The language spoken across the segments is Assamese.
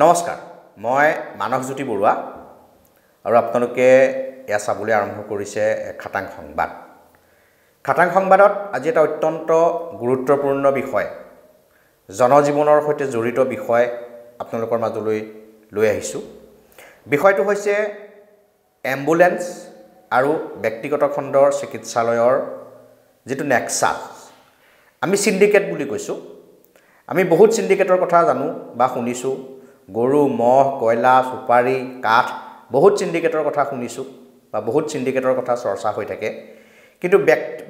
নমস্কাৰ মই মানসজ্যোতি বৰুৱা আৰু আপোনালোকে এয়া চাবলৈ আৰম্ভ কৰিছে খাটাং সংবাদ। খাটাং সংবাদত আজি এটা অত্যন্ত গুৰুত্বপূৰ্ণ বিষয় জনজীৱনৰ সৈতে জড়িত বিষয় আপোনালোকৰ মাজলৈ লৈ আহিছোঁ। বিষয়টো হৈছে এম্বুলেন্স আৰু ব্যক্তিগত খণ্ডৰ চিকিৎসালয়ৰ যেটো নেক্সাছ আমি সিন্ডিকেট বুলি কৈছোঁ। আমি বহুত সিন্ডিকেটৰ কথা জানো বা শুনিছোঁ। গৰু মহ কয়লা সুপাৰী কাঠ বহুত সিন্ডিকেটৰ কথা শুনিছোঁ বা বহুত সিন্ডিকেটৰ কথা চৰ্চা হৈ থাকে। কিন্তু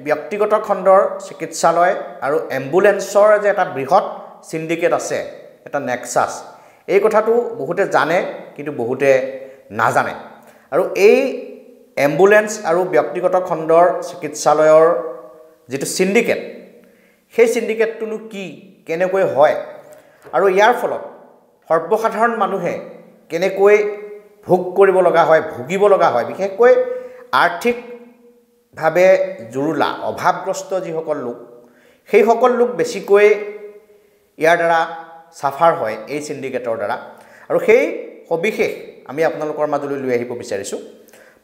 ব্যক্তিগত খণ্ডৰ চিকিৎসালয় আৰু এম্বুলেন্সৰ যে এটা বৃহৎ সিন্ডিকেট আছে এটা নেক্সাছ এই কথাটো বহুতে জানে কিন্তু বহুতে নাজানে। আৰু এই এম্বুলেন্স আৰু ব্যক্তিগত খণ্ডৰ চিকিৎসালয়ৰ যেটো সিন্ডিকেট সেই সিন্ডিকেটটোনো কি কেনেকৈ হয় আৰু ইয়াৰ ফলত সৰ্বসাধাৰণ মানুহে কেনেকৈ ভোগ কৰিব লগা হয় ভুগিব লগা হয় বিশেষকৈ আৰ্থিকভাৱে জুৰুলা অভাৱগ্ৰস্ত যিসকল লোক সেই সকল লোক বেছিকৈ ইয়াৰ দ্বাৰা সাফাৰ হয় এই সিন্ডিকেটৰ দ্বাৰা। আৰু সেই সবিশেষ আমি আপোনালোকৰ মাজলৈ লৈ আহিব বিচাৰিছোঁ।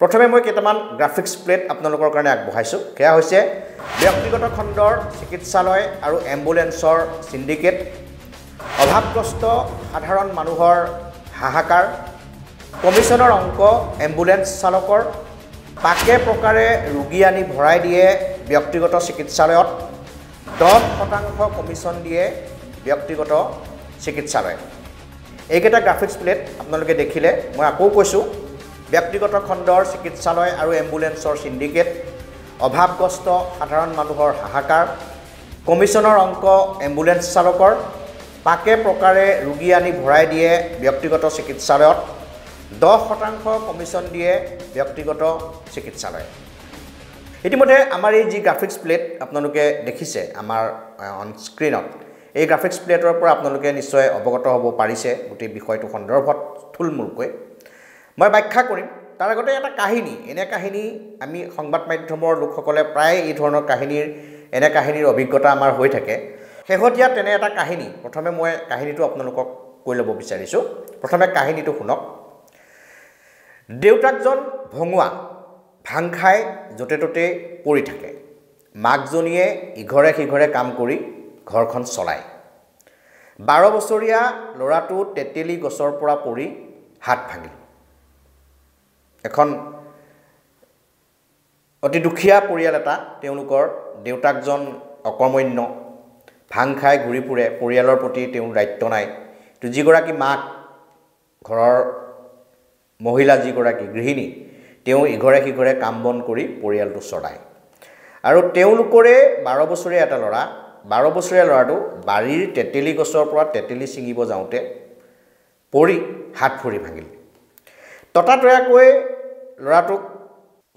প্ৰথমে মই কেইটামান গ্ৰাফিক্স প্লেট আপোনালোকৰ কাৰণে আগবঢ়াইছোঁ। সেয়া হৈছে ব্যক্তিগত খণ্ডৰ চিকিৎসালয় আৰু এম্বুলেন্সৰ সিন্ডিকেট, অভাৱগ্ৰস্ত সাধাৰণ মানুহৰ হাহাকাৰ, কমিছনৰ অংক এম্বুলেন্স চালকৰ, পাকে প্ৰকাৰে ৰোগী আনি ভৰাই দিয়ে ব্যক্তিগত চিকিৎসালয়ত, 10% কমিছন দিয়ে ব্যক্তিগত চিকিৎসালয়। এইকেইটা গ্ৰাফিক্স প্লেট আপোনালোকে দেখিলে মই আকৌ কৈছোঁ ব্যক্তিগত খণ্ডৰ চিকিৎসালয় আৰু এম্বুলেন্সৰ সিন্ডিকেট, অভাৱগ্ৰস্ত সাধাৰণ মানুহৰ হাহাকাৰ, কমিছনৰ অংক এম্বুলেন্স চালকৰ, পাকে প্ৰকাৰে ৰোগী আনি ভৰাই দিয়ে ব্যক্তিগত চিকিৎসালয়ত, 10% কমিছন দিয়ে ব্যক্তিগত চিকিৎসালয়। ইতিমধ্যে আমাৰ এই যি গ্ৰাফিক্স প্লেট আপোনালোকে দেখিছে আমাৰ অন স্ক্ৰীনত এই গ্ৰাফিক্স প্লেটৰ পৰা আপোনালোকে নিশ্চয় অৱগত হ'ব পাৰিছে গোটেই বিষয়টো সন্দৰ্ভত থুলমূলকৈ মই ব্যাখ্যা কৰিম। তাৰ আগতে এটা কাহিনী এনে কাহিনী আমি সংবাদ মাধ্যমৰ লোকসকলে প্ৰায় এই ধৰণৰ কাহিনীৰ অভিজ্ঞতা আমাৰ হৈ থাকে। শেহতীয়া তেনে এটা কাহিনী প্ৰথমে মই কাহিনীটো আপোনালোকক কৈ ল'ব বিচাৰিছোঁ। প্ৰথমে কাহিনীটো শুনক। দেউতাকজন ভঙুৱা ভাং খাই য'তে ত'তে পৰি থাকে। মাকজনীয়ে ইঘৰে সিঘৰে কাম কৰি ঘৰখন চলায়। 12 বছৰীয়া ল'ৰাটো তেতেলী গছৰ পৰা পৰি হাত ভাঙিল। এখন অতি দুখীয়া পৰিয়াল এটা, তেওঁলোকৰ দেউতাকজন অকৰ্মণ্য ভাং খাই ঘূৰি ফুৰে, পৰিয়ালৰ প্ৰতি তেওঁৰ দায়িত্ব নাই। তো যিগৰাকী মাক ঘৰৰ মহিলা যিগৰাকী গৃহিণী তেওঁ ইঘৰে সিঘৰে কাম বন কৰি পৰিয়ালটো চলায়। আৰু তেওঁলোকৰে 12 বছৰীয়া এটা ল'ৰা, 12 বছৰীয়া ল'ৰাটো বাৰীৰ তেতেলী গছৰ পৰা তেতেলী ছিঙিব যাওঁতে পৰি হাত ভৰি ভাঙিল। ততাতৈয়াকৈ ল'ৰাটোক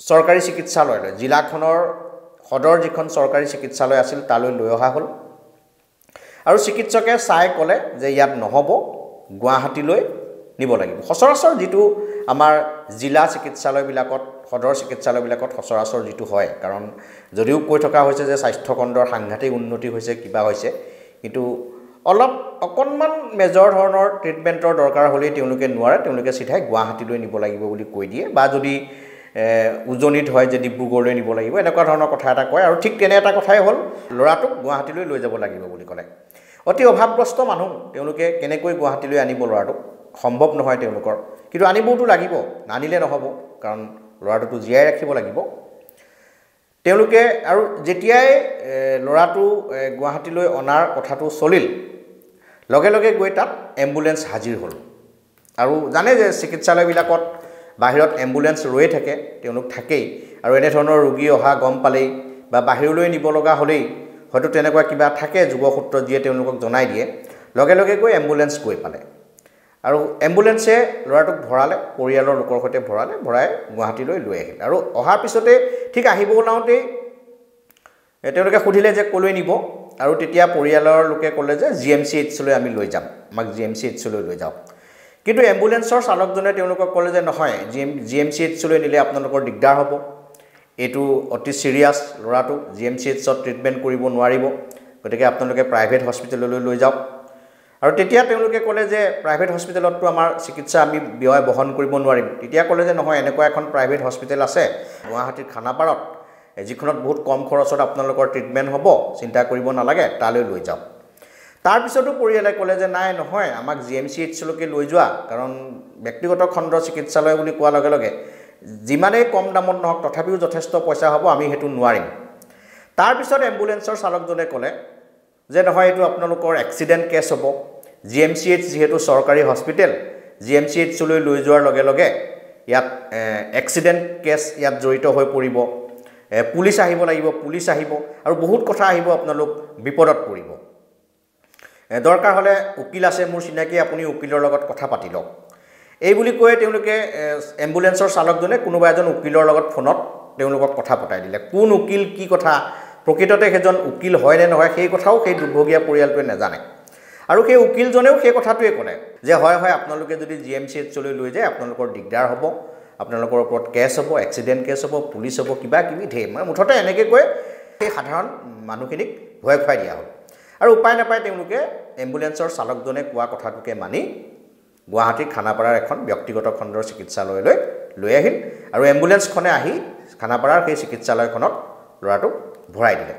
চৰকাৰী চিকিৎসালয়লৈ জিলাখনৰ সদৰ যিখন চৰকাৰী চিকিৎসালয় আছিল তালৈ লৈ অহা হ'ল। আৰু চিকিৎসকে চাই ক'লে যে ইয়াত নহ'ব, গুৱাহাটীলৈ নিব লাগিব। সচৰাচৰ যিটো আমাৰ জিলা চিকিৎসালয়বিলাকত সদৰ চিকিৎসালয়বিলাকত সচৰাচৰ যিটো হয়, কাৰণ যদিও কৈ থকা হৈছে যে স্বাস্থ্যখণ্ডৰ সাংঘাতিক উন্নতি হৈছে কিবা হৈছে, কিন্তু অকণমান মেজৰ ধৰণৰ ট্ৰিটমেণ্টৰ দৰকাৰ হ'লেই তেওঁলোকে নোৱাৰে, তেওঁলোকে চিধাই গুৱাহাটীলৈ নিব লাগিব বুলি কৈ দিয়ে। বা যদি উজনিত হয় যে ডিব্ৰুগড়লৈ নিব লাগিব এনেকুৱা ধৰণৰ কথা এটা কয়। আৰু ঠিক তেনে এটা কথাই হ'ল ল'ৰাটোক গুৱাহাটীলৈ লৈ যাব লাগিব বুলি ক'লে। অতি অভাৱগ্ৰস্ত মানুহ, তেওঁলোকে কেনেকৈ গুৱাহাটীলৈ আনিব ল'ৰাটোক, সম্ভৱ নহয় তেওঁলোকৰ। কিন্তু আনিবওতো লাগিব, নানিলে নহ'ব, কাৰণ ল'ৰাটোতো জীয়াই ৰাখিব লাগিব। তেওঁলোকে আৰু যেতিয়াই ল'ৰাটো গুৱাহাটীলৈ অনাৰ কথাটো চলিল লগে লগে গৈ তাত এম্বুলেন্স হাজিৰ হ'ল। আৰু জানে যে চিকিৎসালয়বিলাকত বাহিৰত এম্বুলেন্স ৰৈ থাকে, তেওঁলোক থাকেই। আৰু এনেধৰণৰ ৰোগী অহা গম পালেই বা বাহিৰলৈ নিব লগা হ'লেই হয়তো তেনেকুৱা কিবা থাকে যোগসূত্ৰ যিয়ে তেওঁলোকক জনাই দিয়ে, লগে লগে গৈ এম্বুলেন্স গৈ পালে। আৰু এম্বুলেন্সে ল'ৰাটোক ভৰালে, পৰিয়ালৰ লোকৰ সৈতে ভৰাই গুৱাহাটীলৈ লৈ আহিল। আৰু অহাৰ পিছতে ঠিক আহিব ওলাওঁতেই তেওঁলোকে সুধিলে যে ক'লৈ নিব। আৰু তেতিয়া পৰিয়ালৰ লোকে ক'লে যে GMCHলৈ আমি লৈ যাম, আমাক GMCHলৈ লৈ যাওক। কিন্তু এম্বুলেন্সৰ চালকজনে তেওঁলোকক ক'লে যে নহয়, GMCHলৈ নিলে আপোনালোকৰ দিগদাৰ হ'ব, এইটো অতি চিৰিয়াছ, ল'ৰাটো GMCHত ট্ৰিটমেণ্ট কৰিব নোৱাৰিব, গতিকে আপোনালোকে প্ৰাইভেট হস্পিটেললৈ লৈ যাওক। আৰু তেতিয়া তেওঁলোকে ক'লে যে প্ৰাইভেট হস্পিটেলততো আমাৰ চিকিৎসা আমি ব্যয় বহন কৰিব নোৱাৰিম। তেতিয়া ক'লে যে নহয়, এনেকুৱা এখন প্ৰাইভেট হস্পিটেল আছে গুৱাহাটীৰ খানাপাৰাত, যিখনত বহুত কম খৰচত আপোনালোকৰ ট্ৰিটমেণ্ট হ'ব, চিন্তা কৰিব নালাগে, তালৈ লৈ যাওক। তাৰপিছতো পৰিয়ালে ক'লে যে নাই নহয়, আমাক GMCHলৈকে লৈ যোৱা, কাৰণ ব্যক্তিগত খণ্ডৰ চিকিৎসালয় বুলি কোৱাৰ লগে লগে যিমানেই কম দামত নহওক তথাপিও যথেষ্ট পইচা হ'ব, আমি সেইটো নোৱাৰিম। তাৰপিছত এম্বুলেঞ্চৰ চালকজনে ক'লে যে নহয়, এইটো আপোনালোকৰ এক্সিডেণ্ট কেছ হ'ব, GMCH যিহেতু চৰকাৰী হস্পিটেল, GMCHলৈ লৈ যোৱাৰ লগে লগে ইয়াত এক্সিডেণ্ট কেছ ইয়াত জড়িত হৈ পৰিব, পুলিচ আহিব লাগিব, পুলিচ আহিব আৰু বহুত কথা আহিব, আপোনালোক বিপদত পৰিব। দৰকাৰ হ'লে উকিল আছে মোৰ চিনাকি, আপুনি উকিলৰ লগত কথা পাতি লওক। এই বুলি কৈ তেওঁলোকে এম্বুলেঞ্চৰ চালকজনে কোনোবা এজন উকিলৰ লগত ফোনত তেওঁলোকক কথা পতাই দিলে। কোন উকিল, কি কথা, প্ৰকৃততে সেইজন উকিল হয় নে নহয় সেই কথাও সেই দুৰ্ভগীয়া পৰিয়ালটোৱে নাজানে। আৰু সেই উকিলজনেও সেই কথাটোৱে ক'লে যে হয় হয়, আপোনালোকে যদি GMCHলৈ লৈ যায় আপোনালোকৰ দিগদাৰ হ'ব, আপোনালোকৰ ওপৰত কেছ হ'ব, এক্সিডেণ্ট কেছ হ'ব, পুলিচ হ'ব, কিবা কিবি ঢেৰ, মানে মুঠতে এনেকৈ কৈ সেই সাধাৰণ মানুহখিনিক ভয় খুৱাই দিয়া হ'ল। আৰু উপায় নাপায় তেওঁলোকে এম্বুলেঞ্চৰ চালকজনে কোৱা কথাটোকে মানি গুৱাহাটীৰ খানাপাৰাৰ এখন ব্যক্তিগত খণ্ডৰ চিকিৎসালয়লৈ লৈ আহিল। আৰু এম্বুলেঞ্চখনে আহি খানাপাৰাৰ সেই চিকিৎসালয়খনত ল'ৰাটোক ভৰাই দিলে।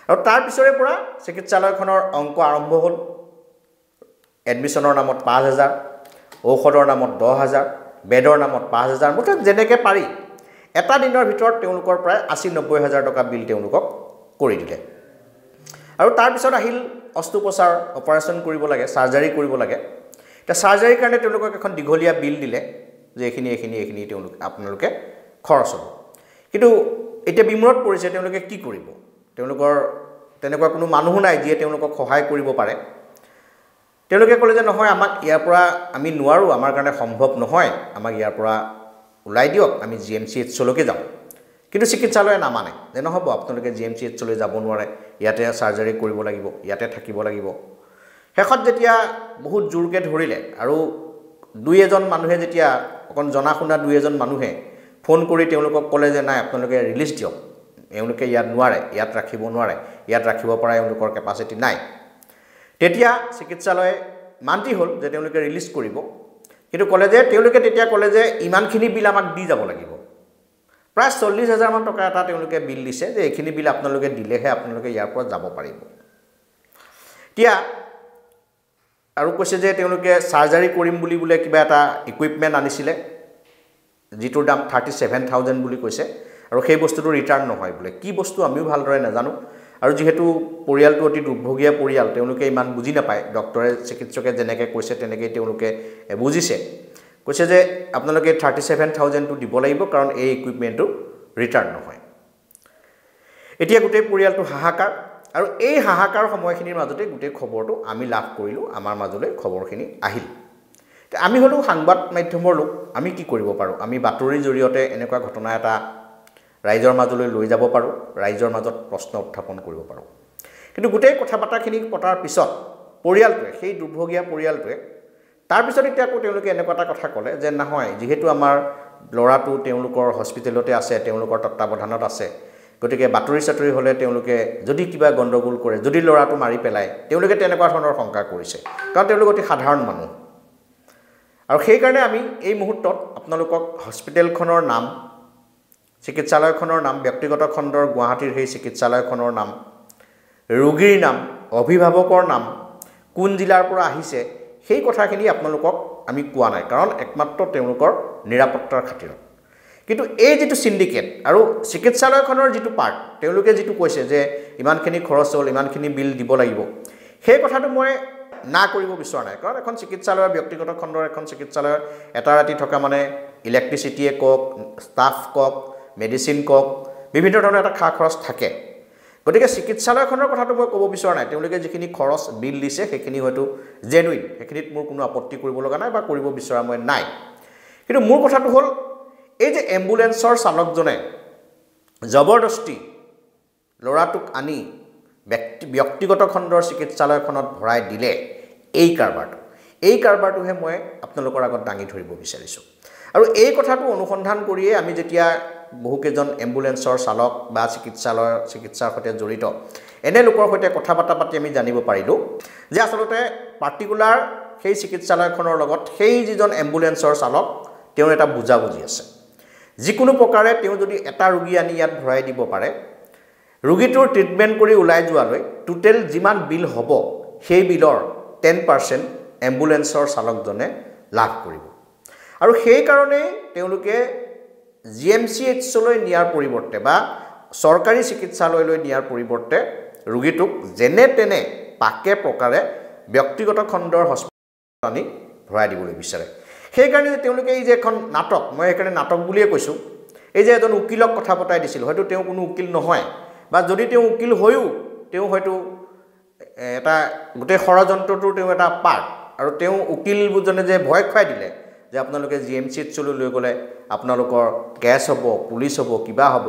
আৰু তাৰ পিছৰে পৰা চিকিৎসালয়খনৰ অংক আৰম্ভ হ'ল। এডমিশ্যনৰ নামত 5,000, ঔষধৰ নামত 10,000, বেডৰ নামত 5,000, মুঠতে যেনেকৈ পাৰি এটা দিনৰ ভিতৰত তেওঁলোকৰ প্ৰায় 80-90 হাজাৰ টকা বিল তেওঁলোকক কৰি দিলে। আৰু তাৰপিছত আহিল অস্ত্ৰোপচাৰ, অপাৰেশ্যন কৰিব লাগে, চাৰ্জাৰী কৰিব লাগে। এতিয়া চাৰ্জাৰীৰ কাৰণে তেওঁলোকক এখন দীঘলীয়া বিল দিলে যে এইখিনি আপোনালোকে খৰচ হ'ব। কিন্তু এতিয়া বিমূৰত পৰিছে, তেওঁলোকে কি কৰিব? তেওঁলোকৰ তেনেকুৱা কোনো মানুহো নাই যিয়ে তেওঁলোকক সহায় কৰিব পাৰে। তেওঁলোকে ক'লে যে নহয়, আমাক ইয়াৰ পৰা আমি নোৱাৰোঁ, আমাৰ কাৰণে সম্ভৱ নহয়, আমাক ইয়াৰ পৰা ওলাই দিয়ক, আমি GMCHলৈকে যাওঁ। কিন্তু চিকিৎসালয়ে নামানে যে নহ'ব, আপোনালোকে GMCHলৈ যাব নোৱাৰে, ইয়াতে চাৰ্জাৰী কৰিব লাগিব, ইয়াতে থাকিব লাগিব। শেষত যেতিয়া বহুত জোৰকৈ ধৰিলে আৰু দুই এজন মানুহে যেতিয়া অকণ জনা শুনা দুই এজন মানুহে ফোন কৰি তেওঁলোকক ক'লে যে নাই, আপোনালোকে ৰিলিজ দিয়ক, এওঁলোকে ইয়াত নোৱাৰে, ইয়াত ৰাখিব নোৱাৰে, ইয়াত ৰাখিব পৰা এওঁলোকৰ কেপাচিটি নাই, তেতিয়া চিকিৎসালয়ে মান্তি হ'ল যে তেওঁলোকে ৰিলিজ কৰিব। কিন্তু তেওঁলোকে তেতিয়া ক'লে যে ইমানখিনি বিল আমাক দি যাব লাগিব। প্ৰায় 40,000 মান টকা এটা তেওঁলোকে বিল দিছে যে এইখিনি বিল আপোনালোকে দিলেহে আপোনালোকে ইয়াৰ পৰা যাব পাৰিব। এতিয়া আৰু কৈছে যে তেওঁলোকে চাৰ্জাৰী কৰিম বুলি বোলে কিবা এটা ইকুইপমেণ্ট আনিছিলে, যিটোৰ দাম 37,000 বুলি কৈছে, আৰু সেই বস্তুটো ৰিটাৰ্ণ নহয় বোলে। কি বস্তু আমিও ভালদৰে নাজানো। আৰু যিহেতু পৰিয়ালটো অতি দুৰ্ভগীয়া পৰিয়াল, তেওঁলোকে ইমান বুজি নাপায়, ডক্টৰে চিকিৎসকে যেনেকৈ কৈছে তেনেকৈ তেওঁলোকে বুজিছে। কৈছে যে আপোনালোকে 37,000টো দিব লাগিব, কাৰণ এই ইকুইপমেণ্টটো ৰিটাৰ্ণ নহয়। এতিয়া গোটেই পৰিয়ালটো হাহাকাৰ। আৰু এই হাহাকাৰ সময়খিনিৰ মাজতে গোটেই খবৰটো আমি লাভ কৰিলোঁ, আমাৰ মাজলৈ খবৰখিনি আহিল। আমি হ'লেও সংবাদ মাধ্যমৰ লোক, আমি কি কৰিব পাৰোঁ? আমি বাতৰিৰ জৰিয়তে এনেকুৱা ঘটনা এটা ৰাইজৰ মাজলৈ লৈ যাব পাৰোঁ, ৰাইজৰ মাজত প্ৰশ্ন উত্থাপন কৰিব পাৰোঁ। কিন্তু গোটেই কথা বাৰ্তাখিনি পতাৰ পিছত পৰিয়ালটোৱে, সেই দুৰ্ভগীয়া পৰিয়ালটোৱে তাৰপিছত এতিয়া আকৌ তেওঁলোকে এনেকুৱা এটা কথা ক'লে যে নহয়, যিহেতু আমাৰ ল'ৰাটো তেওঁলোকৰ হস্পিটেলতে আছে, তেওঁলোকৰ তত্ত্বাৱধানত আছে, গতিকে বাতৰি চাতৰি হ'লে তেওঁলোকে যদি কিবা গণ্ডগোল কৰে, যদি ল'ৰাটো মাৰি পেলায়, তেওঁলোকে তেনেকুৱা ধৰণৰ শংকা কৰিছে, কাৰণ তেওঁলোক অতি সাধাৰণ মানুহ। আৰু সেইকাৰণে আমি এই মুহূৰ্তত আপোনালোকক হস্পিটেলখনৰ নাম, চিকিৎসালয়খনৰ নাম, ব্যক্তিগত খণ্ডৰ গুৱাহাটীৰ সেই চিকিৎসালয়খনৰ নাম, ৰোগীৰ নাম, অভিভাৱকৰ নাম, কোন জিলাৰ পৰা আহিছে, সেই কথাখিনি আপোনালোকক আমি কোৱা নাই, কাৰণ একমাত্ৰ তেওঁলোকৰ নিৰাপত্তাৰ খাতিৰত। কিন্তু এই যিটো চিণ্ডিকেট আৰু চিকিৎসালয়খনৰ যিটো পাৰ্ট, তেওঁলোকে যিটো কৈছে যে ইমানখিনি খৰচ হ'ল, ইমানখিনি বিল দিব লাগিব, সেই কথাটো মই না কৰিব বিচৰা নাই। কাৰণ এখন চিকিৎসালয়ৰ, ব্যক্তিগত খণ্ডৰ এখন চিকিৎসালয়ৰ এটা ৰাতি থকা মানে ইলেক্ট্ৰিচিটিয়ে কওক, ষ্টাফ কওক, মেডিচিন কওক, বিভিন্ন ধৰণৰ এটা খা খৰচ থাকে। গতিকে চিকিৎসালয়খনৰ কথাটো মই ক'ব বিচৰা নাই। তেওঁলোকে যিখিনি খৰচ বিল দিছে সেইখিনি হয়তো জেনুইন, সেইখিনিত মোৰ কোনো আপত্তি কৰিব লগা নাই বা কৰিব বিচৰা মই নাই। কিন্তু মোৰ কথাটো হ'ল, এই যে এম্বুলেঞ্চৰ চালকজনে জবৰদস্তি ল'ৰাটোক আনি ব্যক্তিগত খণ্ডৰ চিকিৎসালয়খনত ভৰাই দিলে, এই কাৰবাৰটোহে মই আপোনালোকৰ আগত দাঙি ধৰিব বিচাৰিছোঁ। আৰু এই কথাটো অনুসন্ধান কৰিয়ে আমি যেতিয়া বহুকেইজন এম্বুলেঞ্চৰ চালক বা চিকিৎসাৰ সৈতে জড়িত এনে লোকৰ সৈতে কথা বাৰ্তা পাতি আমি জানিব পাৰিলোঁ যে আচলতে পাৰ্টিকুলাৰ সেই চিকিৎসালয়খনৰ লগত সেই যিজন এম্বুলেন্সৰ চালক তেওঁৰ এটা বুজাবুজি আছে যিকোনো প্ৰকাৰে তেওঁ যদি এটা ৰোগী আনি ইয়াত ভৰাই দিব পাৰে ৰোগীটোৰ ট্ৰিটমেণ্ট কৰি ওলাই যোৱালৈ টোটেল যিমান বিল হ'ব সেই বিলৰ 10% এম্বুলেন্সৰ চালকজনে লাভ কৰিব আৰু সেই কাৰণে তেওঁলোকে জিএমচিএইচলৈ নিয়াৰ পৰিৱৰ্তে বা চৰকাৰী চিকিৎসালয়লৈ নিয়াৰ পৰিৱৰ্তে ৰোগীটোক যেনে তেনে পাকে প্ৰকাৰে ব্যক্তিগত খণ্ডৰ হস্পিটেলত আনি ভৰাই দিবলৈ বিচাৰে সেইকাৰণে তেওঁলোকে এই যে এখন নাটক মই সেইকাৰণে নাটক বুলিয়ে কৈছোঁ এই যে এজন উকিলক কথা পতাই দিছিল হয়তো তেওঁ কোনো উকিল নহয় বা যদি তেওঁ উকিল হৈও তেওঁ হয়তো এটা গোটেই ষড়যন্ত্ৰটোৰ তেওঁ এটা পাৰ্ট আৰু তেওঁ উকিলজনে যে ভয় খুৱাই দিলে যে আপোনালোকে জিএমচিএইচলৈ লৈ গ'লে আপোনালোকৰ কেছ হ'ব পুলিচ হ'ব কিবা হ'ব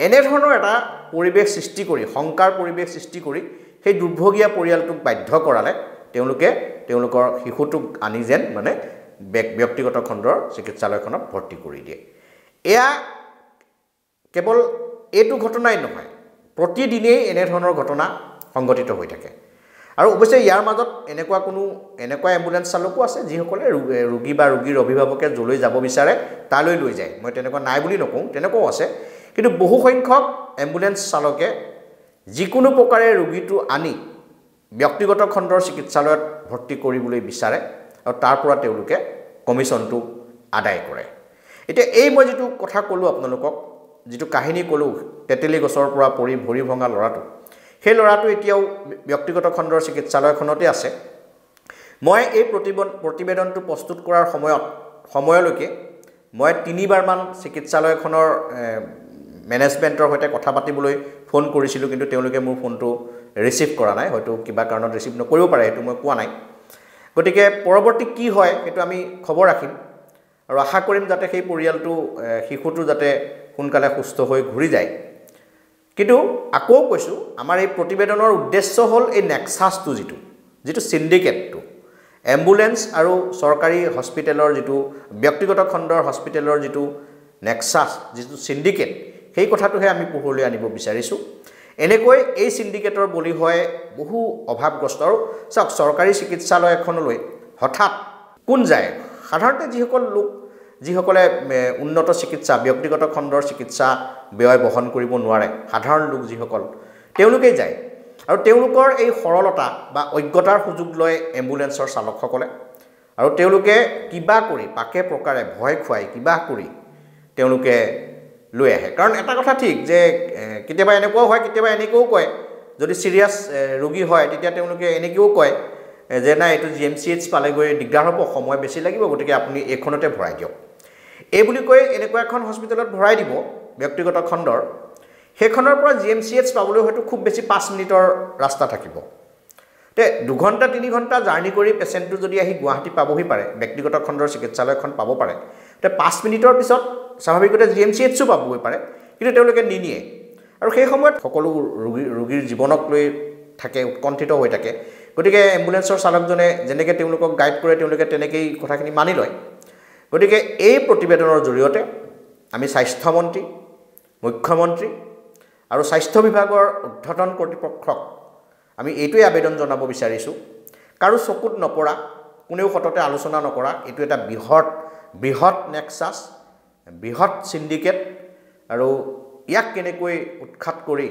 এনেধৰণৰ এটা পৰিৱেশ সৃষ্টি কৰি শংকাৰ পৰিৱেশ সৃষ্টি কৰি সেই দুৰ্ভগীয়া পৰিয়ালটোক বাধ্য কৰালে তেওঁলোকে তেওঁলোকৰ শিশুটোক আনি যেন মানে ব্যক্তিগত খণ্ডৰ চিকিৎসালয়খনত ভৰ্তি কৰি দিয়ে এয়া কেৱল এইটো ঘটনাই নহয় প্ৰতিদিনেই এনেধৰণৰ ঘটনা সংঘটিত হৈ থাকে আৰু অৱশ্যে ইয়াৰ মাজত এনেকুৱা এম্বুলেন্স চালকো আছে যিসকলে ৰোগী বা ৰোগীৰ অভিভাৱকে যলৈ যাব বিচাৰে তালৈ লৈ যায় মই তেনেকুৱা নাই বুলি নকওঁ তেনেকুৱাও আছে কিন্তু বহু সংখ্যক এম্বুলেন্স চালকে যিকোনো প্ৰকাৰে ৰোগীটো আনি ব্যক্তিগত খণ্ডৰ চিকিৎসালয়ত ভৰ্তি কৰিবলৈ বিচাৰে আৰু তাৰ পৰা তেওঁলোকে কমিছনটো আদায় কৰে এতিয়া এই মই যিটো কথা ক'লোঁ আপোনালোকক যিটো কাহিনী ক'লোঁ তেতেলী গছৰ পৰা পৰি ভৰি ভঙা ল'ৰাটো সেই ল'ৰাটো এতিয়াও ব্যক্তিগত খণ্ডৰ চিকিৎসালয়খনতে আছে মই এই প্ৰতিবেদনটো প্ৰস্তুত কৰাৰ সময়লৈকে মই 3বাৰমান চিকিৎসালয়খনৰ মেনেজমেণ্টৰ সৈতে কথা পাতিবলৈ ফোন কৰিছিলোঁ কিন্তু তেওঁলোকে মোৰ ফোনটো ৰিচিভ কৰা নাই হয়তো কিবা কাৰণত ৰিচিভ নকৰিব পাৰে সেইটো মই কোৱা নাই গতিকে পৰৱৰ্তী কি হয় সেইটো আমি খবৰ ৰাখিম আৰু আশা কৰিম যাতে সেই পৰিয়ালটো শিশুটো যাতে সোনকালে সুস্থ হৈ ঘূৰি যায় কিন্তু আকৌ কৈছোঁ আমাৰ এই প্ৰতিবেদনৰ উদ্দেশ্য হ'ল এই নেক্সাছটো যিটো সিন্ডিকেটটো এম্বুলেন্স আৰু চৰকাৰী হস্পিটেলৰ যিটো ব্যক্তিগত খণ্ডৰ হস্পিটেলৰ যিটো নেক্সাছ যিটো সিন্ডিকেট সেই কথাটোহে আমি পোহৰলৈ আনিব বিচাৰিছোঁ এনেকৈ এই সিন্ডিকেটৰ বলি হয় বহু অভাৱগ্ৰস্ত আৰু চাওক চৰকাৰী চিকিৎসালয় এখনলৈ হঠাৎ কোন যায় সাধাৰণতে যিসকলে উন্নত চিকিৎসা ব্যক্তিগত খণ্ডৰ চিকিৎসা ব্যয় বহন কৰিব নোৱাৰে সাধাৰণ লোক যিসকল তেওঁলোকেই যায় আৰু তেওঁলোকৰ এই সৰলতা বা অজ্ঞতাৰ সুযোগ লয় এম্বুলেন্সৰ চালকসকলে আৰু তেওঁলোকে কিবা কৰি পাকে প্ৰকাৰে ভয় খুৱাই কিবা কৰি তেওঁলোকে লৈ আহে কাৰণ এটা কথা ঠিক যে কেতিয়াবা এনেকুৱাও হয় কেতিয়াবা এনেকৈও কয় যদি সিৰিয়াছ ৰোগী হয় তেতিয়া তেওঁলোকে এনেকৈও কয় যে নাই এইটো জিএমচিএইচ পালেগৈ দিগদাৰ হ'ব সময় বেছি লাগিব গতিকে আপুনি এইখনতে ভৰাই দিয়ক এই বুলি কৈ এনেকুৱা এখন হস্পিটেলত ভৰাই দিব ব্যক্তিগত খণ্ডৰ সেইখনৰ পৰা জিএমচিএইচ পাবলৈ হয়তো খুব বেছি 5 মিনিটৰ ৰাস্তা থাকিব তে 2 ঘণ্টা 3 ঘণ্টা জাৰ্নি কৰি পেচেণ্টটো যদি আহি গুৱাহাটী পাবহি পাৰে ব্যক্তিগত খণ্ডৰ চিকিৎসালয়খন পাব পাৰে তে 5 মিনিটৰ পিছত স্বাভাৱিকতে জিএমচিএইচও পাবগৈ পাৰে কিন্তু তেওঁলোকে নিনিয়ে আৰু সেই সময়ত সকলো ৰোগীৰ জীৱনক লৈ থাকে উৎকণ্ঠিত হৈ থাকে গতিকে এম্বুলেন্সৰ চালকজনে যেনেকৈ তেওঁলোকক গাইড কৰে তেওঁলোকে তেনেকেই কথাখিনি মানি লয় গতিকে এই প্ৰতিবেদনৰ জৰিয়তে আমি স্বাস্থ্যমন্ত্ৰী মুখ্যমন্ত্ৰী আৰু স্বাস্থ্য বিভাগৰ উদ্ধতন কৰ্তৃপক্ষক আমি এইটোৱে আবেদন জনাব বিচাৰিছোঁ কাৰো চকুত নপৰা কোনেও সততে আলোচনা নকৰা এইটো এটা বৃহৎ নেক্সাছ বৃহৎ সিন্ডিকেট আৰু ইয়াক কেনেকৈ উৎখাত কৰি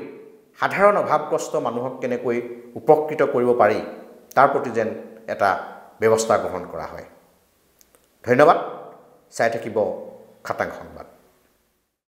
সাধাৰণ অভাৱগ্ৰস্ত মানুহক কেনেকৈ উপকৃত কৰিব পাৰি তাৰ প্ৰতি যেন এটা ব্যৱস্থা গ্ৰহণ কৰা হয় ধন্যবাদ চাই থাকিব খাটাং সংবাদ